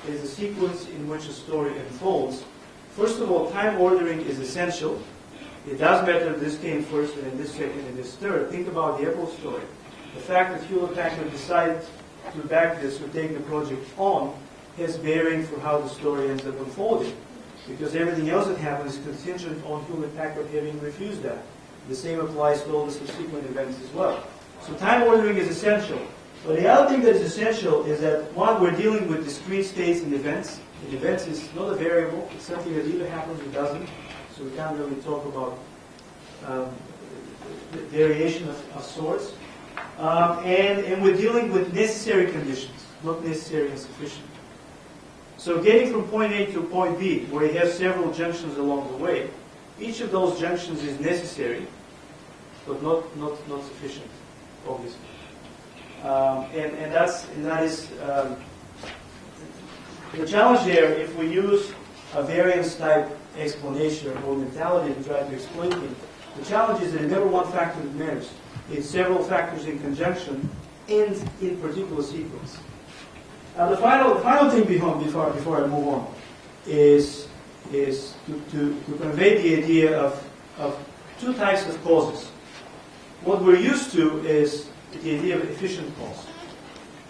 is the sequence in which a story unfolds. First of all, time ordering is essential. It does matter if this came first and then this second and this third. Think about the Apple story. The fact that Hewlett-Packard decided to back this or take the project on has bearing for how the story ends up unfolding. Because everything else that happens is contingent on Hewlett-Packard having refused that. The same applies to all the subsequent events as well. So time ordering is essential. But the other thing that is essential is that, one, we're dealing with discrete states and events. And events is not a variable. It's something that either happens or doesn't. So we can't really talk about variation of sorts. And we're dealing with necessary conditions, not necessary and sufficient. So getting from point A to point B, where you have several junctions along the way, each of those junctions is necessary, but not sufficient, obviously. And that is the challenge there. If we use a variance type explanation or mentality to try to explain things, the challenge is that it's never one factor that matters. It's several factors in conjunction and in particular sequence. The final thing before I move on is to convey the idea of two types of causes. What we're used to is the idea of efficient cause.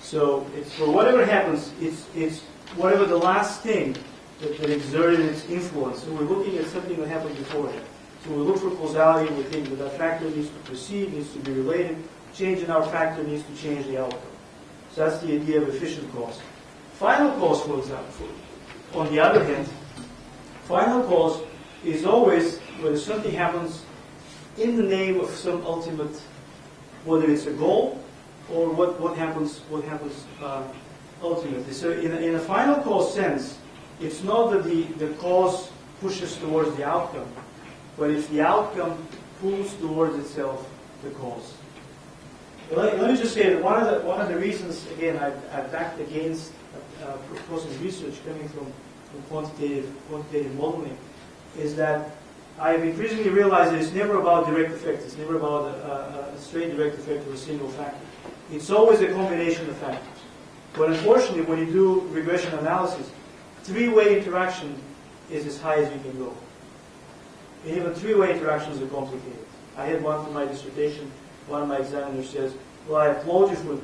So it's for whatever happens, it's whatever the last thing that exerted its influence. So we're looking at something that happened before that. So we look for causality, we think that that factor needs to precede, needs to be related. Change in our factor needs to change the outcome. So that's the idea of efficient cause. Final cause, for example, on the other hand, final cause is always whether something happens in the name of some ultimate, whether it's a goal or what happens ultimately. So in a final cause sense, it's not that the cause pushes towards the outcome, but it's the outcome pulls towards itself the cause. Let me just say that one of the reasons, again, I've backed against process research coming from quantitative modeling, is that I've increasingly realized that it's never about direct effect. It's never about a straight direct effect of a single factor. It's always a combination of factors. But unfortunately, when you do regression analysis, three-way interaction is as high as you can go. And even three-way interactions are complicated. I had one for my dissertation. One of my examiners says, well, I applaud you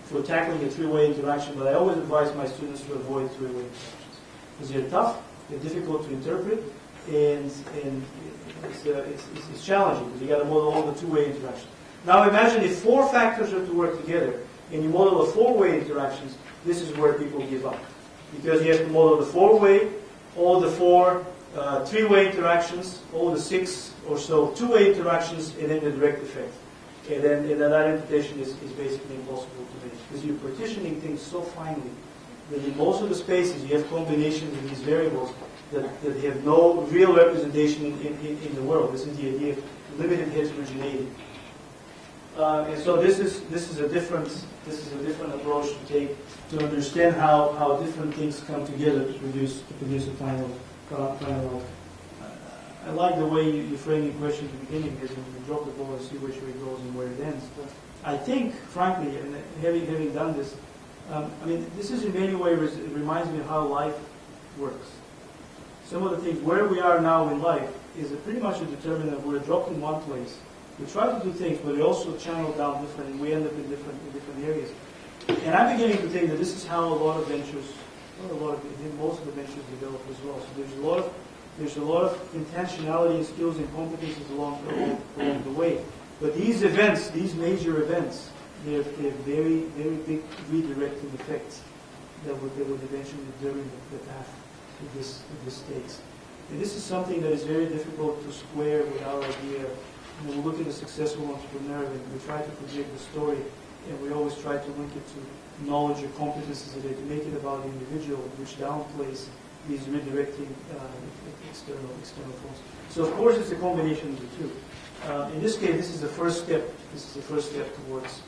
for tackling a three-way interaction, but I always advise my students to avoid three-way interactions. Because they're tough, they're difficult to interpret, and it's challenging, because you've got to model all the two-way interactions. Now imagine if four factors are to work together, and you model the four-way interactions, this is where people give up. Because you have to model the four-way, all the four three-way interactions, all the six or so two-way interactions, and then the direct effect. And then that interpretation is basically impossible to make, because you're partitioning things so finely that in most of the spaces you have combinations of these variables that have no real representation in the world. This is the idea of limited heterogeneity. And so this is a different approach to take to understand how different things come together to produce a final outcome. I like the way you frame your question at the beginning, because you drop the ball and see which way it goes and where it ends. But I think, frankly, and having done this, this is in many ways, it reminds me of how life works. Some of the things, where we are now in life, is pretty much a determinant. We're dropped in one place. We try to do things, but we also channel down different, and we end up in different areas. And I'm beginning to think that this is how a lot of ventures, most of the ventures develop as well. So there's a lot of intentionality and skills and competencies along the way. But these events, these major events, they have very, very big redirecting effects that would eventually determine the path to this state. And this is something that is very difficult to square with our idea. When we look at a successful entrepreneur, and we try to project the story, and we always try to link it to knowledge or competencies, and to make it about the individual, which downplays these redirecting external forces. So of course it's a combination of the two. In this case, this is the first step. This is the first step towards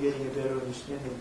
getting a better understanding.